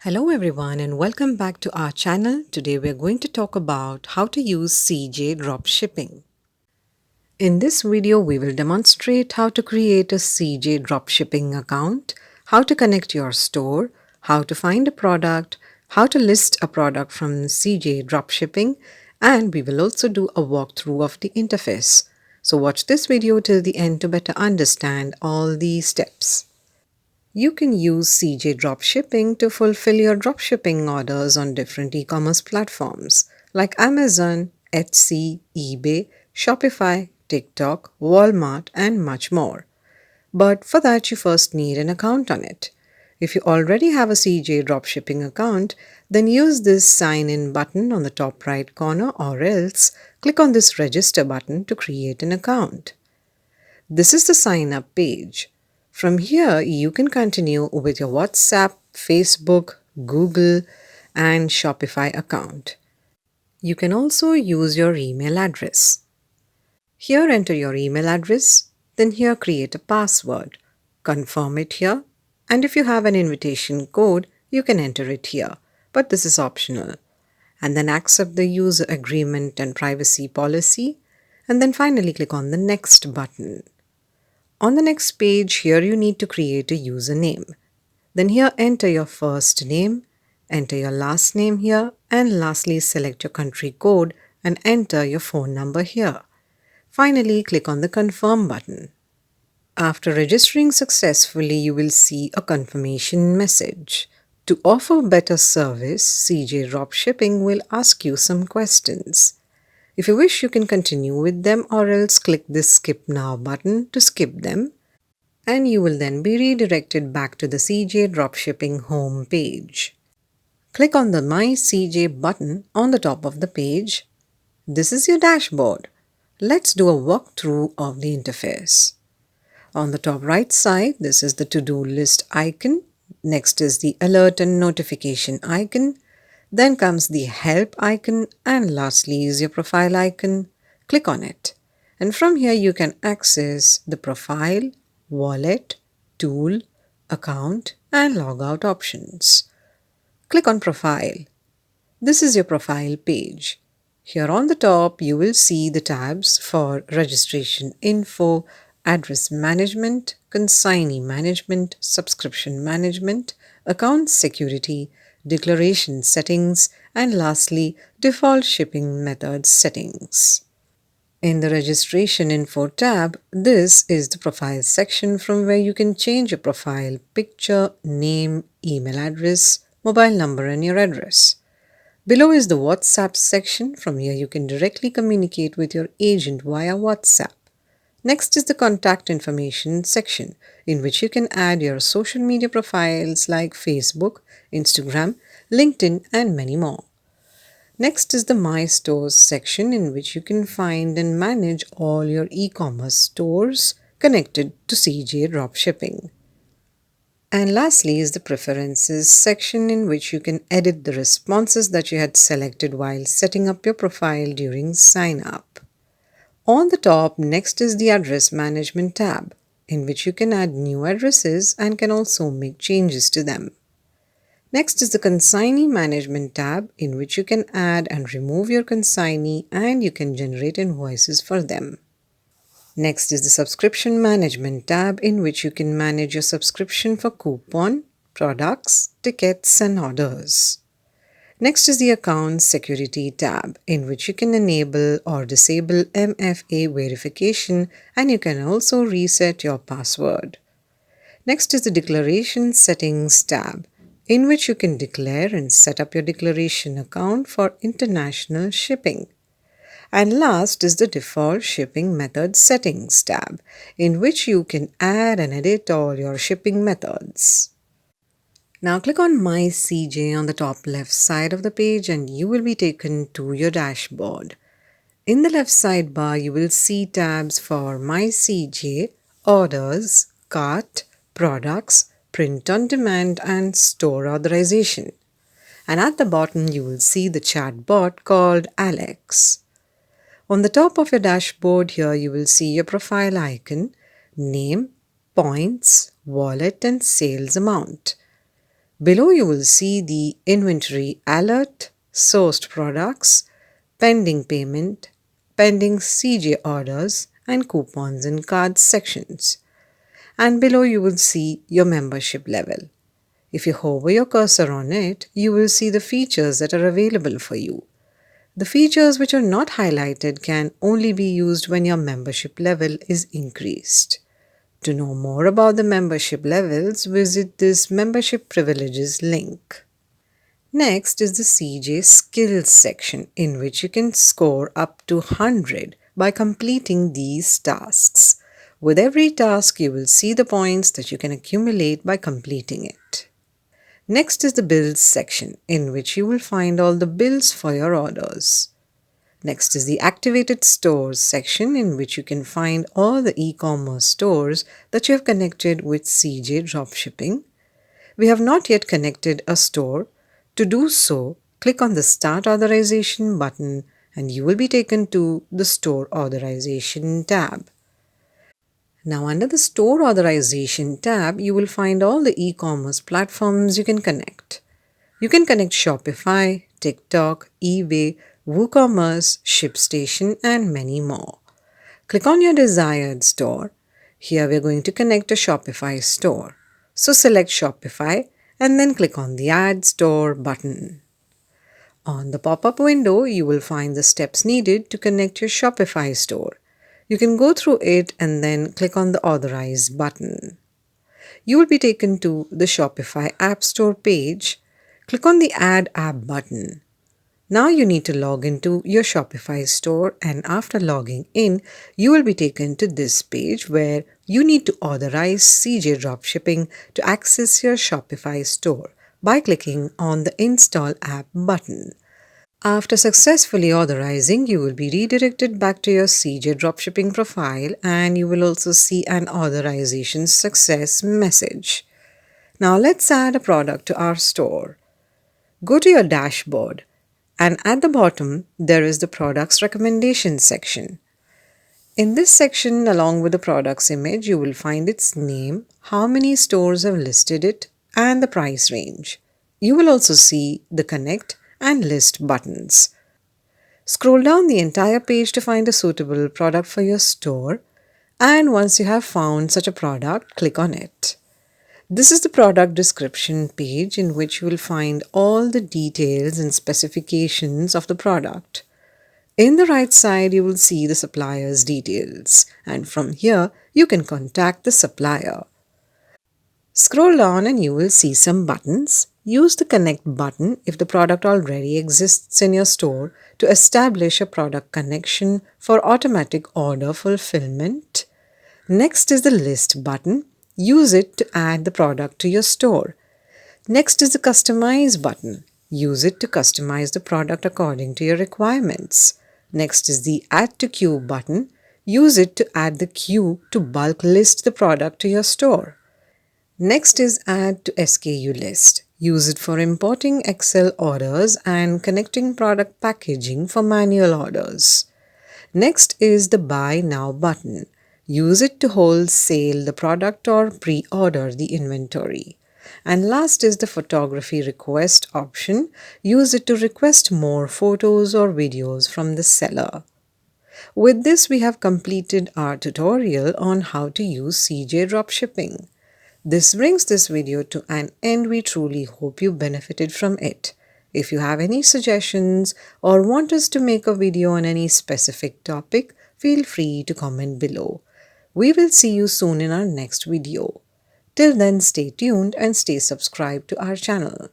Hello everyone and welcome back to our channel. Today we're going to talk about how to use CJ Dropshipping. In this video we will demonstrate how to create a CJ Dropshipping account, how to connect your store, how to find a product, how to list a product from CJ Dropshipping, and we will also do a walkthrough of the interface. So watch this video till the end to better understand all these steps. You can use CJ Dropshipping to fulfill your dropshipping orders on different e-commerce platforms like Amazon, Etsy, eBay, Shopify, TikTok, Walmart, and much more. But for that, you first need an account on it. If you already have a CJ Dropshipping account, then use this sign in button on the top right corner or else click on this register button to create an account. This is the sign up page. From here, you can continue with your WhatsApp, Facebook, Google, and Shopify account. You can also use your email address. Here, enter your email address, then here create a password. Confirm it here, and if you have an invitation code, you can enter it here, but this is optional. And then accept the user agreement and privacy policy, and then finally click on the next button. On the next page, here you need to create a username. Then here enter your first name, enter your last name here, and lastly select your country code and enter your phone number here. Finally, click on the confirm button. After registering successfully, you will see a confirmation message. To offer better service, CJ Dropshipping will ask you some questions. If you wish, you can continue with them or else click this skip now button to skip them, and you will then be redirected back to the CJ Dropshipping home page. Click on the My CJ button on the top of the page. This is your dashboard. Let's do a walkthrough of the interface. On the top right side, this is the to-do list icon. Next is the alert and notification icon. Then comes the help icon, and lastly is your profile icon. Click on it. And from here you can access the profile, wallet, tool, account, and logout options. Click on profile. This is your profile page. Here on the top you will see the tabs for registration info, address management, consignee management, subscription management, account security, declaration settings, and lastly, default shipping method settings. In the registration info tab, this is the profile section from where you can change your profile picture, name, email address, mobile number, and your address. Below is the WhatsApp section. From here you can directly communicate with your agent via WhatsApp. Next is the contact information section, in which you can add your social media profiles like Facebook, Instagram, LinkedIn, and many more. Next is the My Stores section, in which you can find and manage all your e-commerce stores connected to CJ Dropshipping. And lastly is the Preferences section, in which you can edit the responses that you had selected while setting up your profile during sign up. On the top, next is the Address Management tab, in which you can add new addresses and can also make changes to them. Next is the Consignee Management tab, in which you can add and remove your consignee and you can generate invoices for them. Next is the Subscription Management tab, in which you can manage your subscription for coupon, products, tickets, and orders. Next is the Account Security tab, in which you can enable or disable MFA verification and you can also reset your password. Next is the Declaration Settings tab, in which you can declare and set up your declaration account for international shipping. And last is the Default Shipping Method Settings tab, in which you can add and edit all your shipping methods. Now click on My CJ on the top left side of the page and you will be taken to your dashboard. In the left sidebar, you will see tabs for My CJ, Orders, Cart, Products, Print on Demand, and Store Authorization. And at the bottom, you will see the chat bot called Alex. On the top of your dashboard here, you will see your profile icon, name, points, wallet, and sales amount. Below you will see the inventory alert, sourced products, pending payment, pending CJ orders, and coupons and cards sections. And below you will see your membership level. If you hover your cursor on it, you will see the features that are available for you. The features which are not highlighted can only be used when your membership level is increased. To know more about the membership levels, visit this membership privileges link. Next is the CJ Skills section, in which you can score up to 100 by completing these tasks. With every task, you will see the points that you can accumulate by completing it. Next is the Bills section, in which you will find all the bills for your orders. Next is the Activated Stores section, in which you can find all the e-commerce stores that you have connected with CJ Dropshipping. We have not yet connected a store. To do so, click on the Start Authorization button and you will be taken to the Store Authorization tab. Now under the Store Authorization tab, you will find all the e-commerce platforms you can connect. You can connect Shopify, TikTok, eBay, WooCommerce, ShipStation, and many more. Click on your desired store. Here we are going to connect a Shopify store. So select Shopify and then click on the Add Store button. On the pop-up window, you will find the steps needed to connect your Shopify store. You can go through it and then click on the Authorize button. You will be taken to the Shopify App Store page. Click on the Add App button. Now you need to log into your Shopify store, and after logging in, you will be taken to this page where you need to authorize CJ Dropshipping to access your Shopify store by clicking on the Install App button. After successfully authorizing, you will be redirected back to your CJ Dropshipping profile and you will also see an authorization success message. Now let's add a product to our store. Go to your dashboard and at the bottom there is the products recommendation section. In this section, along with the product's image, you will find its name, how many stores have listed it, and the price range. You will also see the connect and list buttons. Scroll down the entire page to find a suitable product for your store, and once you have found such a product, click on it. This is the product description page in which you will find all the details and specifications of the product. In the right side, you will see the supplier's details, and from here, you can contact the supplier. Scroll down and you will see some buttons. Use the connect button if the product already exists in your store to establish a product connection for automatic order fulfillment. Next is the list button. Use it to add the product to your store. Next is the customize button. Use it to customize the product according to your requirements. Next is the add to queue button. Use it to add the queue to bulk list the product to your store. Next is add to SKU list. Use it for importing Excel orders and connecting product packaging for manual orders. Next is the buy now button. Use it to wholesale the product or pre-order the inventory. And last is the photography request option. Use it to request more photos or videos from the seller. With this, we have completed our tutorial on how to use CJ Dropshipping. This brings this video to an end. We truly hope you benefited from it. If you have any suggestions or want us to make a video on any specific topic, feel free to comment below. We will see you soon in our next video. Till then, stay tuned and stay subscribed to our channel.